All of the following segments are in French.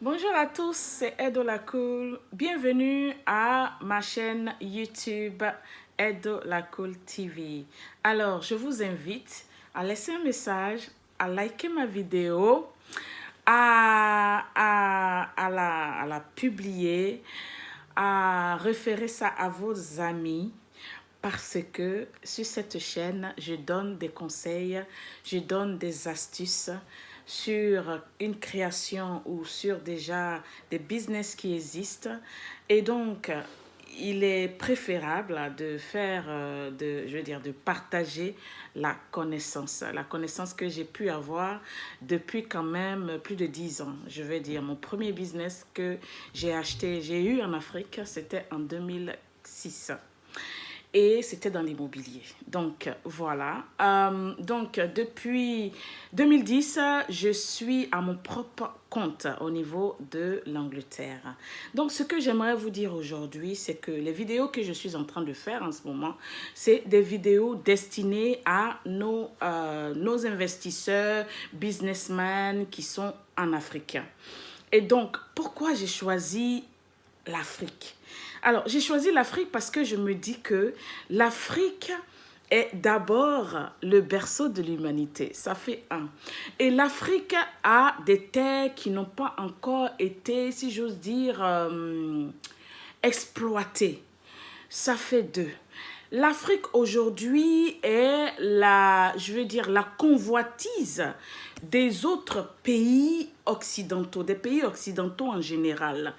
Bonjour à tous, c'est Edo la Cool. Bienvenue à ma chaîne YouTube Edo la Cool TV. Alors, je vous invite à laisser un message, à liker ma vidéo, à la publier, à référer ça à vos amis. Parce que sur cette chaîne, je donne des conseils, je donne des astuces sur une création ou sur déjà des business qui existent. Et donc, il est préférable de faire, de partager la connaissance que j'ai pu avoir depuis quand même plus de 10 ans. Je vais dire, mon premier business que j'ai eu en Afrique, c'était en 2006 et c'était dans l'immobilier. Donc, voilà. Donc, depuis 2010, je suis à mon propre compte au niveau de l'Angleterre. Donc, ce que j'aimerais vous dire aujourd'hui, c'est que les vidéos que je suis en train de faire en ce moment, c'est des vidéos destinées à nos investisseurs, businessmen qui sont en Afrique. Et donc, pourquoi j'ai choisi l'Afrique? Alors, j'ai choisi l'Afrique parce que je me dis que l'Afrique est d'abord le berceau de l'humanité. Ça fait un. Et l'Afrique a des terres qui n'ont pas encore été, si j'ose dire, exploitées. Ça fait deux. L'Afrique aujourd'hui est la convoitise des autres pays occidentaux, des pays occidentaux en général.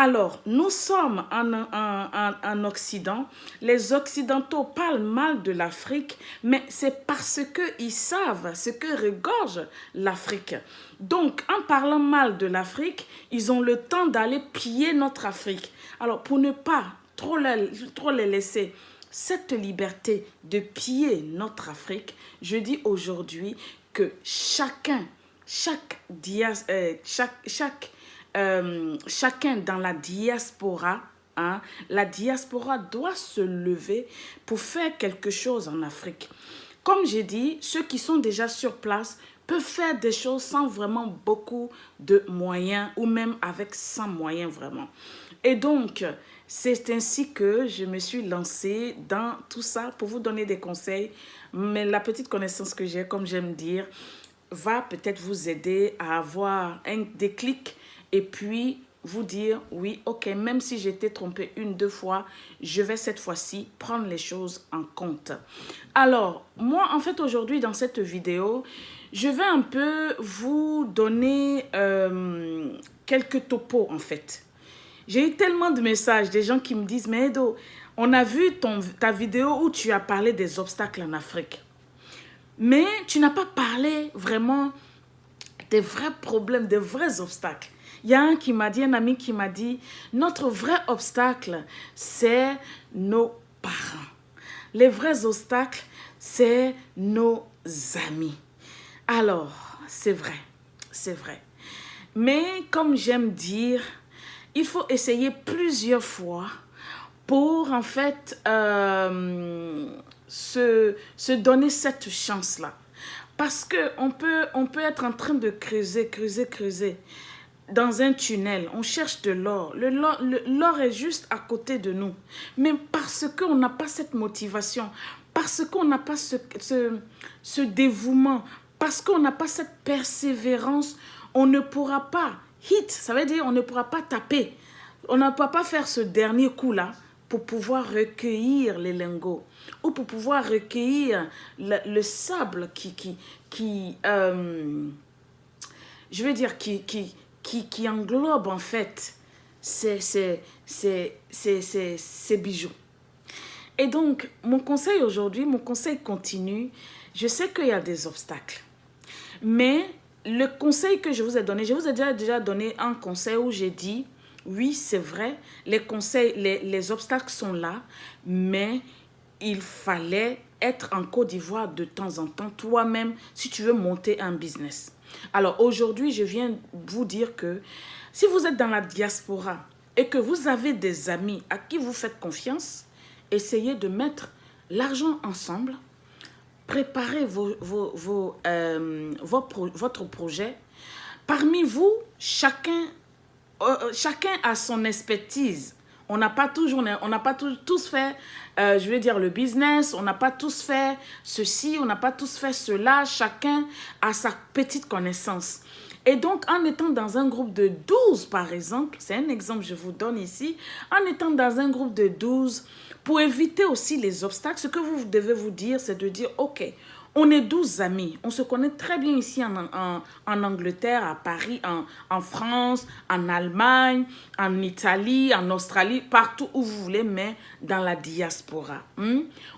Alors, nous sommes en Occident. Les Occidentaux parlent mal de l'Afrique, mais c'est parce qu'ils savent ce que regorge l'Afrique. Donc, en parlant mal de l'Afrique, ils ont le temps d'aller piller notre Afrique. Alors, pour ne pas trop les laisser cette liberté de piller notre Afrique, je dis aujourd'hui que chacun dans la diaspora, hein, la diaspora doit se lever pour faire quelque chose en Afrique. Comme j'ai dit, ceux qui sont déjà sur place peuvent faire des choses sans vraiment beaucoup de moyens ou même avec sans moyens vraiment. Et donc, c'est ainsi que je me suis lancée dans tout ça pour vous donner des conseils. Mais la petite connaissance que j'ai, comme j'aime dire, va peut-être vous aider à avoir un déclic et puis vous dire, oui, ok, même si j'étais trompée une, deux fois, je vais cette fois-ci prendre les choses en compte. Alors, moi, en fait, aujourd'hui, dans cette vidéo, je vais un peu vous donner quelques topos, en fait. J'ai eu tellement de messages, des gens qui me disent, mais Edo, on a vu ta vidéo où tu as parlé des obstacles en Afrique. Mais tu n'as pas parlé vraiment des vrais problèmes, des vrais obstacles. Il y a un ami qui m'a dit, notre vrai obstacle, c'est nos parents. Les vrais obstacles, c'est nos amis. Alors, c'est vrai, c'est vrai. Mais comme j'aime dire, il faut essayer plusieurs fois pour en fait se donner cette chance-là. Parce qu'on peut être en train de creuser dans un tunnel. On cherche de l'or. L'or est juste à côté de nous. Mais parce qu'on n'a pas cette motivation, parce qu'on n'a pas ce dévouement, parce qu'on n'a pas cette persévérance, on ne pourra pas hit, ça veut dire on ne pourra pas taper. On ne pourra pas faire ce dernier coup-là pour pouvoir recueillir les lingots ou pour pouvoir recueillir le sable je veux dire, qui englobe en fait ces bijoux. Et donc, mon conseil aujourd'hui, mon conseil continu, je sais qu'il y a des obstacles. Mais le conseil que je vous ai donné, je vous ai déjà donné un conseil où j'ai dit, oui, c'est vrai, les obstacles sont là, mais il fallait être en Côte d'Ivoire de temps en temps, toi-même, si tu veux monter un business. Alors aujourd'hui, je viens vous dire que si vous êtes dans la diaspora et que vous avez des amis à qui vous faites confiance, essayez de mettre l'argent ensemble, préparez votre projet. Parmi vous, chacun chacun a son expertise. On n'a pas tous fait, je veux dire, le business. On n'a pas tous fait ceci, on n'a pas tous fait cela. Chacun a sa petite connaissance. Et donc, en étant dans un groupe de 12, par exemple, c'est un exemple que je vous donne ici, en étant dans un groupe de 12, pour éviter aussi les obstacles, ce que vous devez vous dire, c'est de dire, OK, on est 12 amis, on se connaît très bien ici en Angleterre, à Paris, en France, en Allemagne, en Italie, en Australie, partout où vous voulez, mais dans la diaspora.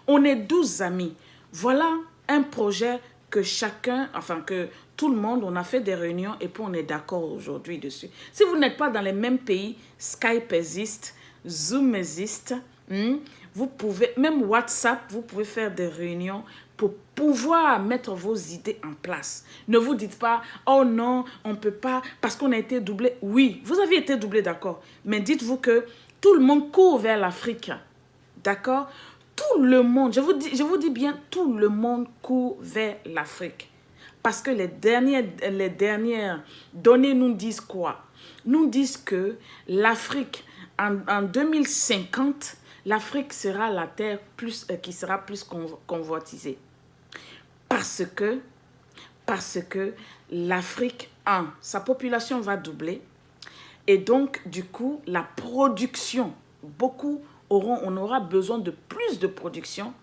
On est 12 amis. Voilà un projet que chacun, enfin que tout le monde, on a fait des réunions et puis on est d'accord aujourd'hui dessus. Si vous n'êtes pas dans les mêmes pays, Skype existe, Zoom existe, vous pouvez, même WhatsApp, vous pouvez faire des réunions pour pouvoir mettre vos idées en place. Ne vous dites pas, oh non, on ne peut pas parce qu'on a été doublé. Oui, vous avez été doublé, d'accord. Mais dites-vous que tout le monde court vers l'Afrique. D'accord? Tout le monde, je vous dis bien, tout le monde court vers l'Afrique. Parce que les dernières données nous disent quoi? Nous disent que l'Afrique, en 2050, l'Afrique sera la terre qui sera plus convoitisée. Parce que l'Afrique, sa population va doubler. Et donc, du coup, la production, on aura besoin de plus de production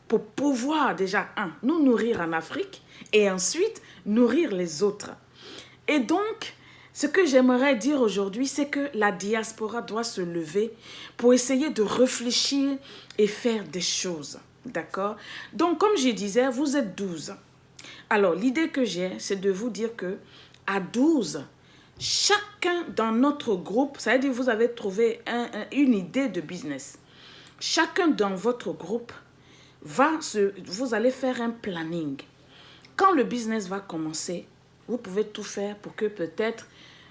pour pouvoir déjà, nous nourrir en Afrique et ensuite nourrir les autres. Et donc, ce que j'aimerais dire aujourd'hui, c'est que la diaspora doit se lever pour essayer de réfléchir et faire des choses. D'accord? Donc, comme je disais, vous êtes 12. Alors, l'idée que j'ai, c'est de vous dire que à 12, chacun dans notre groupe, ça veut dire que vous avez trouvé une idée de business. Chacun dans votre groupe, vous allez faire un planning. Quand le business va commencer, vous pouvez tout faire pour que peut-être,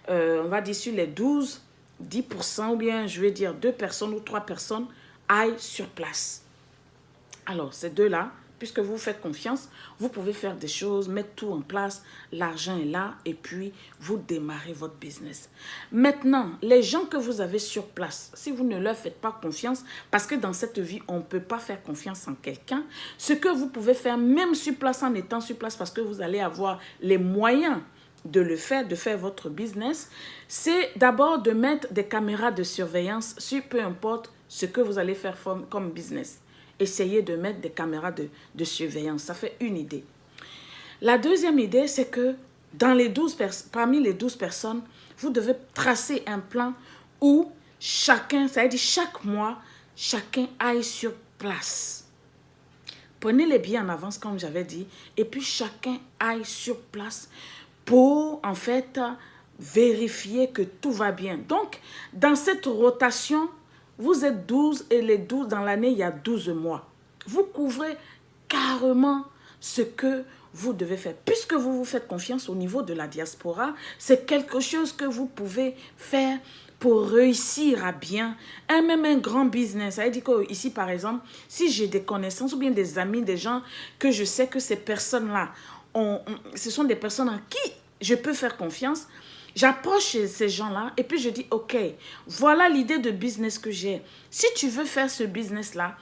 on va dire sur les 12, 10% ou bien je vais dire 2 personnes ou 3 personnes aillent sur place. Alors, ces deux-là, puisque vous faites confiance, vous pouvez faire des choses, mettre tout en place, l'argent est là et puis vous démarrez votre business. Maintenant, les gens que vous avez sur place, si vous ne leur faites pas confiance, parce que dans cette vie, on ne peut pas faire confiance en quelqu'un, ce que vous pouvez faire même sur place en étant sur place, parce que vous allez avoir les moyens de le faire, de faire votre business, c'est d'abord de mettre des caméras de surveillance sur peu importe ce que vous allez faire comme business. Essayez de mettre des caméras de surveillance. Ça fait une idée. La deuxième idée, c'est que parmi les 12 personnes, vous devez tracer un plan où chacun, ça veut dire chaque mois, chacun aille sur place. Prenez les billets en avance, comme j'avais dit, et puis chacun aille sur place pour, en fait, vérifier que tout va bien. Donc, dans cette rotation, vous êtes 12 et les 12, dans l'année, il y a 12 mois. Vous couvrez carrément ce que vous devez faire. Puisque vous vous faites confiance au niveau de la diaspora, c'est quelque chose que vous pouvez faire pour réussir à bien, même un grand business. Ça veut dire qu'ici, par exemple, si j'ai des connaissances ou bien des amis, des gens que je sais que ces personnes-là, ce sont des personnes en qui je peux faire confiance, j'approche ces gens-là et puis je dis, OK, voilà l'idée de business que j'ai. Si tu veux faire ce business-là,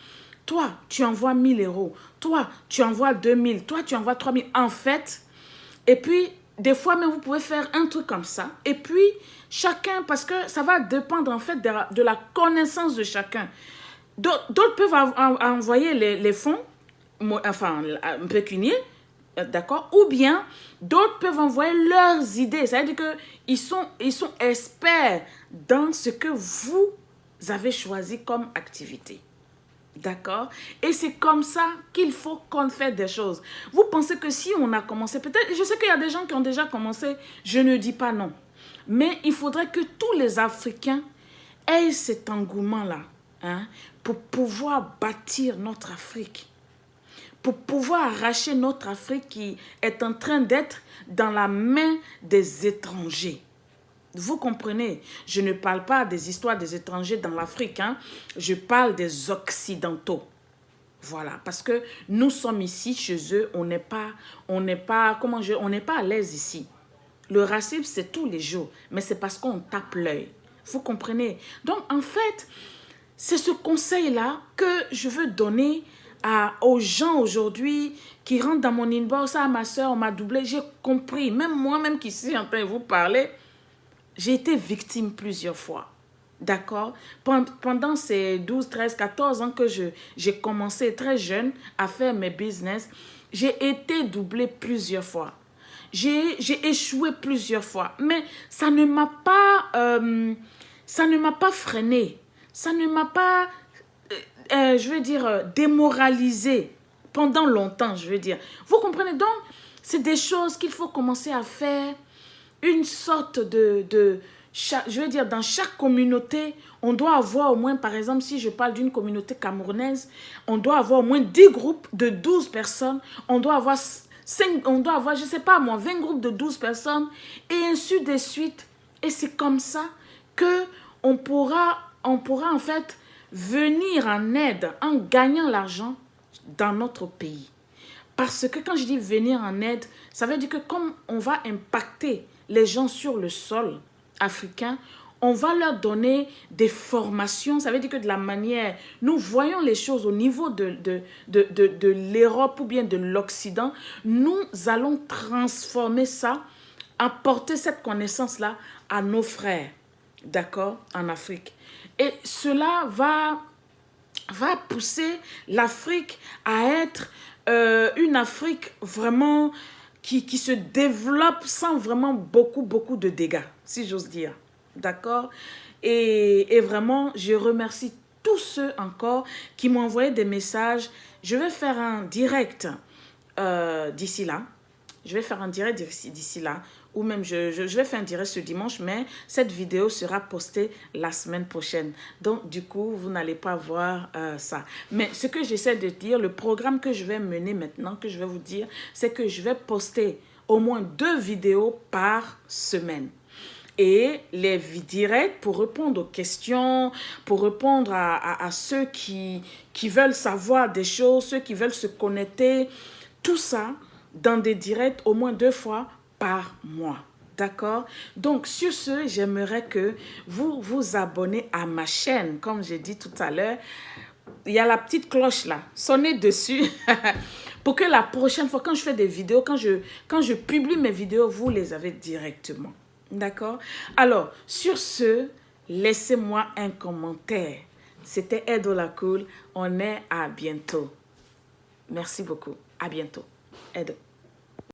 toi, tu envoies 1000 euros. Toi, tu envoies 2000. Toi, tu envoies 3000. En fait, et puis, des fois même, vous pouvez faire un truc comme ça. Et puis, chacun, parce que ça va dépendre en fait de la connaissance de chacun. D'autres peuvent envoyer les fonds, enfin, pécuniaires, d'accord? Ou bien, d'autres peuvent envoyer leurs idées. Ça veut dire qu'ils sont experts dans ce que vous avez choisi comme activité. D'accord? Et c'est comme ça qu'il faut qu'on fasse des choses. Vous pensez que si on a commencé, peut-être, je sais qu'il y a des gens qui ont déjà commencé, je ne dis pas non. Mais il faudrait que tous les Africains aient cet engouement-là, pour pouvoir bâtir notre Afrique. Pour pouvoir arracher notre Afrique qui est en train d'être dans la main des étrangers. Vous comprenez, je ne parle pas des histoires des étrangers dans l'Afrique, je parle des Occidentaux. Voilà, parce que nous sommes ici chez eux, on n'est pas à l'aise ici. Le racisme, c'est tous les jours, mais c'est parce qu'on tape l'œil. Vous comprenez? Donc, en fait, c'est ce conseil-là que je veux donner aux gens aujourd'hui qui rentrent dans mon inbox. Ah, ma soeur, on m'a doublé. J'ai compris. Même moi-même qui suis en train de vous parler, j'ai été victime plusieurs fois. D'accord? Pendant ces 12, 13, 14 ans que j'ai commencé très jeune à faire mes business, j'ai été doublée plusieurs fois. J'ai échoué plusieurs fois. Mais ça ne m'a pas freiné. Ça ne m'a pas, je veux dire, démoralisé pendant longtemps, je veux dire. Vous comprenez? Donc, c'est des choses qu'il faut commencer à faire. Une sorte je veux dire, dans chaque communauté, on doit avoir au moins, par exemple, si je parle d'une communauté camerounaise, on doit avoir au moins 10 groupes de 12 personnes. On doit avoir 5, on doit avoir, je ne sais pas moi, 20 groupes de 12 personnes et ainsi de suite. Et c'est comme ça que on pourra en fait venir en aide en gagnant l'argent dans notre pays. Parce que quand je dis venir en aide, ça veut dire que comme on va impacter les gens sur le sol africain, on va leur donner des formations. Ça veut dire que de la manière, nous voyons les choses au niveau de l'Europe ou bien de l'Occident, nous allons transformer ça, apporter cette connaissance-là à nos frères, d'accord, en Afrique. Et cela va pousser l'Afrique à être une Afrique vraiment qui se développe sans vraiment beaucoup de dégâts, si j'ose dire. D'accord? Et vraiment, je remercie tous ceux encore qui m'ont envoyé des messages. Je vais faire un direct d'ici là. Je vais faire un direct d'ici là. Ou même, je vais faire un direct ce dimanche, mais cette vidéo sera postée la semaine prochaine. Donc, du coup, vous n'allez pas voir ça. Mais ce que j'essaie de dire, le programme que je vais mener maintenant, que je vais vous dire, c'est que je vais poster au moins 2 vidéos par semaine. Et les directs pour répondre aux questions, pour répondre à ceux qui veulent savoir des choses, ceux qui veulent se connecter, tout ça dans des directs au moins 2 fois par mois. D'accord? Donc, sur ce, j'aimerais que vous vous abonnez à ma chaîne. Comme j'ai dit tout à l'heure, il y a la petite cloche là. Sonnez dessus pour que la prochaine fois, quand je fais des vidéos, quand je publie mes vidéos, vous les avez directement. D'accord? Alors, sur ce, laissez-moi un commentaire. C'était Edo la Cool. On est à bientôt. Merci beaucoup. À bientôt. Edo.